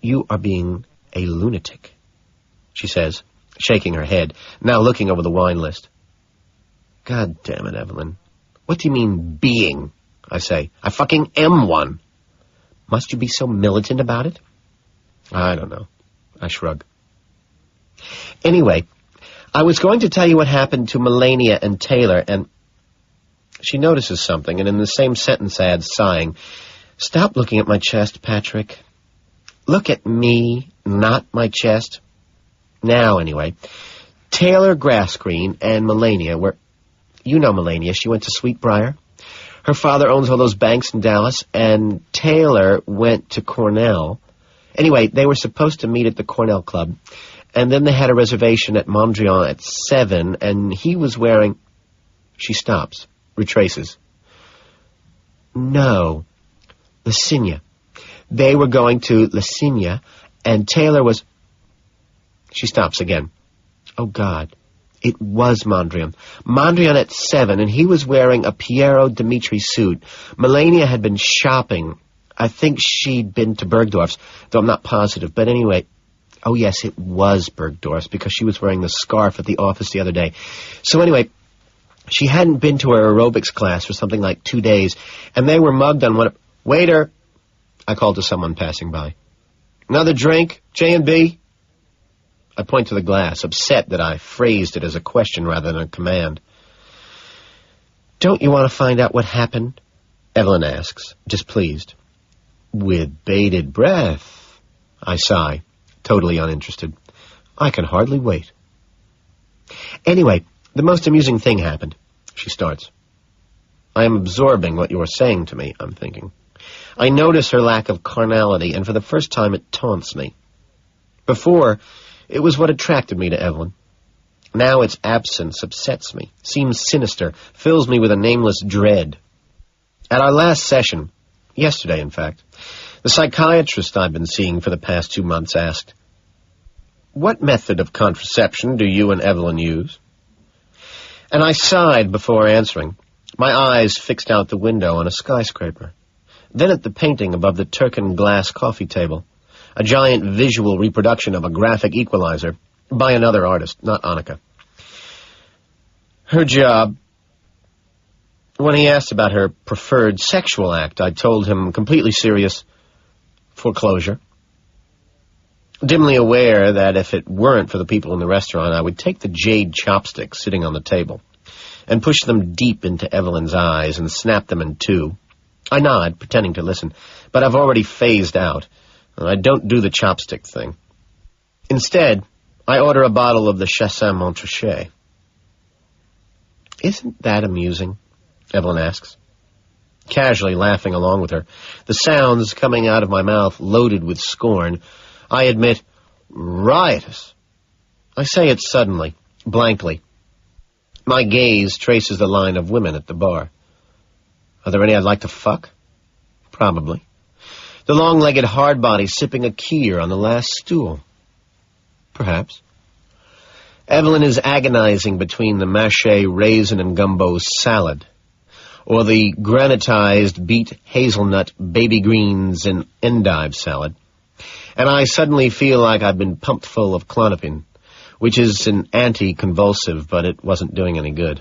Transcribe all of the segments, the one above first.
You are being a lunatic, she says, shaking her head, now looking over the wine list. God damn it, Evelyn. What do you mean, being? I say. I fucking am one. Must you be so militant about it? I don't know. I shrug. Anyway, I was going to tell you what happened to Melania and Taylor, and... She notices something, and in the same sentence adds, sighing, Stop looking at my chest, Patrick. Look at me, not my chest. Now, anyway, Taylor Grassgreen and Melania were... You know Melania, she went to Sweetbriar. Her father owns all those banks in Dallas, and Taylor went to Cornell. Anyway, they were supposed to meet at the Cornell Club, and then they had a reservation at Mondrian at 7, and he was wearing... She stops, retraces. No, Lasinia. They were going to Lasinia, and Taylor was... She stops again. Oh, God. It was Mondrian. Mondrian at 7, and he was wearing a Piero Dimitri suit. Melania had been shopping. I think she'd been to Bergdorf's, though I'm not positive. But anyway, oh, yes, it was Bergdorf's, because she was wearing the scarf at the office the other day. So anyway, she hadn't been to her aerobics class for something like 2 days, and they were mugged on one of... Waiter, I called to someone passing by. Another drink, J&B? I point to the glass, upset that I phrased it as a question rather than a command. Don't you want to find out what happened? Evelyn asks, displeased. With bated breath, I sigh, totally uninterested. I can hardly wait. Anyway, the most amusing thing happened, she starts. I am absorbing what you are saying to me, I'm thinking. I notice her lack of carnality, and for the first time it taunts me. Before, it was what attracted me to Evelyn. Now its absence upsets me, seems sinister, fills me with a nameless dread. At our last session, yesterday in fact, the psychiatrist I've been seeing for the past 2 months asked, What method of contraception do you and Evelyn use? And I sighed before answering, my eyes fixed out the window on a skyscraper, then at the painting above the Turkin glass coffee table, a giant visual reproduction of a graphic equalizer by another artist, not Annika. Her job. When he asked about her preferred sexual act, I told him, completely serious, foreclosure. Dimly aware that if it weren't for the people in the restaurant, I would take the jade chopsticks sitting on the table and push them deep into Evelyn's eyes and snap them in two. I nod, pretending to listen, but I've already phased out. I don't do the chopstick thing. Instead, I order a bottle of the Chassin Montrachet. Isn't that amusing? Evelyn asks, casually laughing along with her, the sounds coming out of my mouth loaded with scorn. I admit, riotous. I say it suddenly, blankly. My gaze traces the line of women at the bar. Are there any I'd like to fuck? Probably. The long-legged hard-body sipping a Kier on the last stool. Perhaps. Evelyn is agonizing between the mâché raisin and gumbo salad, or the granitized beet hazelnut baby greens and endive salad, and I suddenly feel like I've been pumped full of Klonopin, which is an anti-convulsive, but it wasn't doing any good.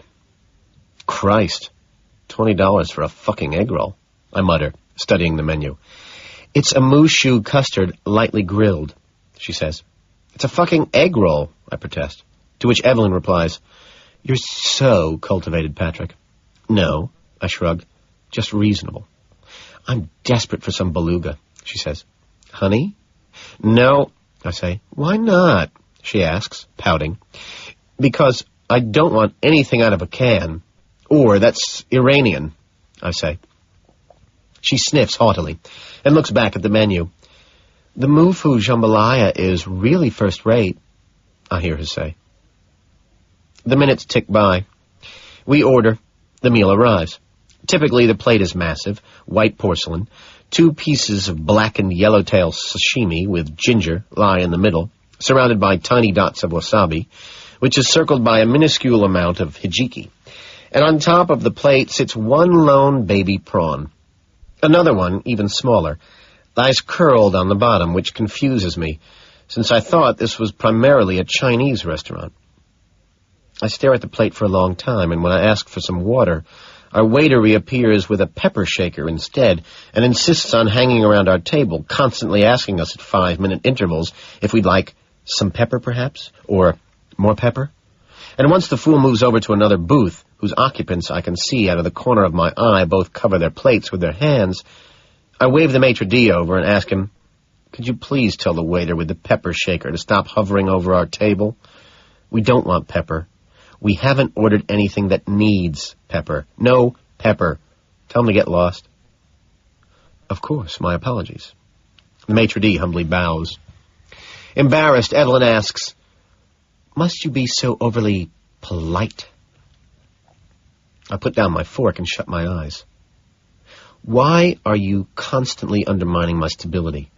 Christ, $20 for a fucking egg roll, I mutter, studying the menu. It's a moushu custard lightly grilled, she says. It's a fucking egg roll, I protest. To which Evelyn replies, You're so cultivated, Patrick. No, I shrug, just reasonable. I'm desperate for some beluga, she says. Honey? No, I say. Why not? She asks, pouting. Because I don't want anything out of a can. Or that's Iranian, I say. She sniffs haughtily and looks back at the menu. The mufu jambalaya is really first-rate, I hear her say. The minutes tick by. We order. The meal arrives. Typically, the plate is massive, white porcelain. 2 pieces of blackened yellowtail sashimi with ginger lie in the middle, surrounded by tiny dots of wasabi, which is circled by a minuscule amount of hijiki. And on top of the plate sits one lone baby prawn. Another one, even smaller, lies curled on the bottom, which confuses me, since I thought this was primarily a Chinese restaurant. I stare at the plate for a long time, and when I ask for some water, our waiter reappears with a pepper shaker instead and insists on hanging around our table, constantly asking us at 5-minute intervals if we'd like some pepper, perhaps, or more pepper. And once the fool moves over to another booth, whose occupants I can see out of the corner of my eye both cover their plates with their hands, I wave the maitre d' over and ask him, "Could you please tell the waiter with the pepper shaker to stop hovering over our table? We don't want pepper. We haven't ordered anything that needs pepper. No pepper. Tell him to get lost." "Of course, my apologies." The maitre d' humbly bows. Embarrassed, Evelyn asks, "Must you be so overly polite?" I put down my fork and shut my eyes. "Why are you constantly undermining my stability?"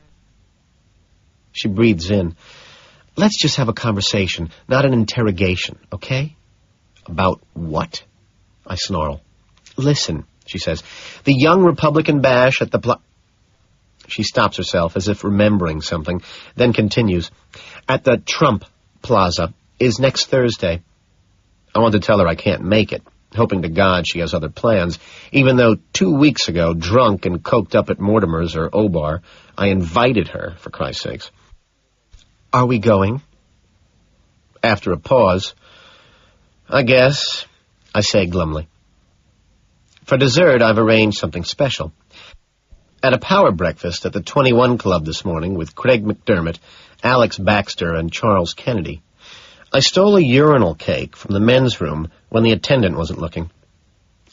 She breathes in. "Let's just have a conversation, not an interrogation, okay?" "About what?" I snarl. "Listen," she says, "the young Republican bash at the She stops herself as if remembering something, then continues, "At the Trump Plaza is next Thursday." I want to tell her I can't make it, hoping to God she has other plans, even though 2 weeks ago, drunk and coked up at Mortimer's or Obar, I invited her, for Christ's sakes. "Are we going?" After a pause, "I guess," I say glumly. For dessert, I've arranged something special. At a power breakfast at the 21 Club this morning with Craig McDermott, Alex Baxter, and Charles Kennedy, I stole a urinal cake from the men's room when the attendant wasn't looking.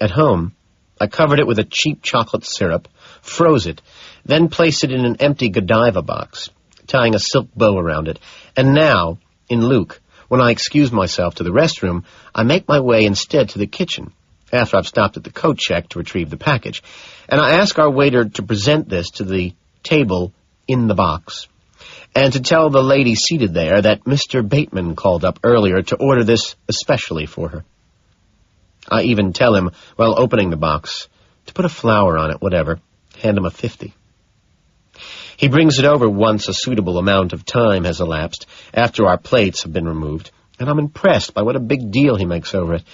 At home, I covered it with a cheap chocolate syrup, froze it, then placed it in an empty Godiva box, tying a silk bow around it, and now, in Luke, when I excuse myself to the restroom, I make my way instead to the kitchen, after I've stopped at the coat check to retrieve the package, and I ask our waiter to present this to the table in the box, and to tell the lady seated there that Mr. Bateman called up earlier to order this especially for her. I even tell him, while opening the box, to put a flower on it, whatever, hand him a 50. He brings it over once a suitable amount of time has elapsed, after our plates have been removed, and I'm impressed by what a big deal he makes over it.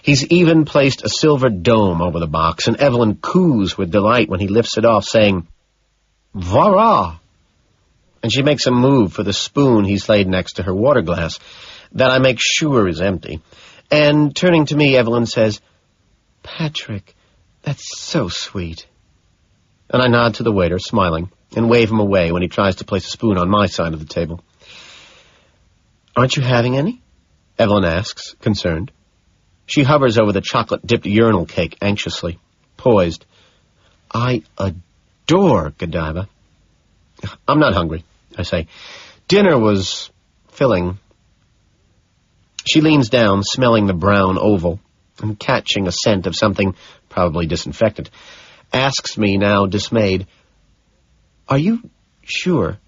He's even placed a silver dome over the box, and Evelyn coos with delight when he lifts it off, saying, "Voilà!" And she makes a move for the spoon he's laid next to her water glass, that I make sure is empty. And turning to me, Evelyn says, "Patrick, that's so sweet." And I nod to the waiter, smiling, and wave him away when he tries to place a spoon on my side of the table. "Aren't you having any?" Evelyn asks, concerned. She hovers over the chocolate-dipped urinal cake anxiously, poised. "I adore Godiva." "I'm not hungry," I say. "Dinner was filling." She leans down, smelling the brown oval, and catching a scent of something, probably disinfectant, asks me, now dismayed, "Are you sure?"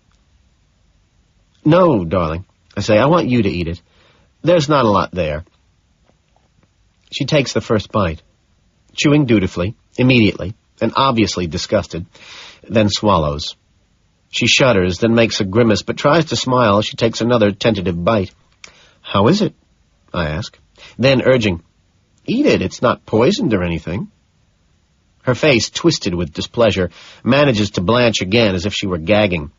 "No, darling," I say. "I want you to eat it. There's not a lot there." She takes the first bite, chewing dutifully, immediately, and obviously disgusted, then swallows. She shudders, then makes a grimace, but tries to smile as she takes another tentative bite. "How is it?" I ask. Then, urging, "Eat it, it's not poisoned or anything." Her face, twisted with displeasure, manages to blanch again as if she were gagging.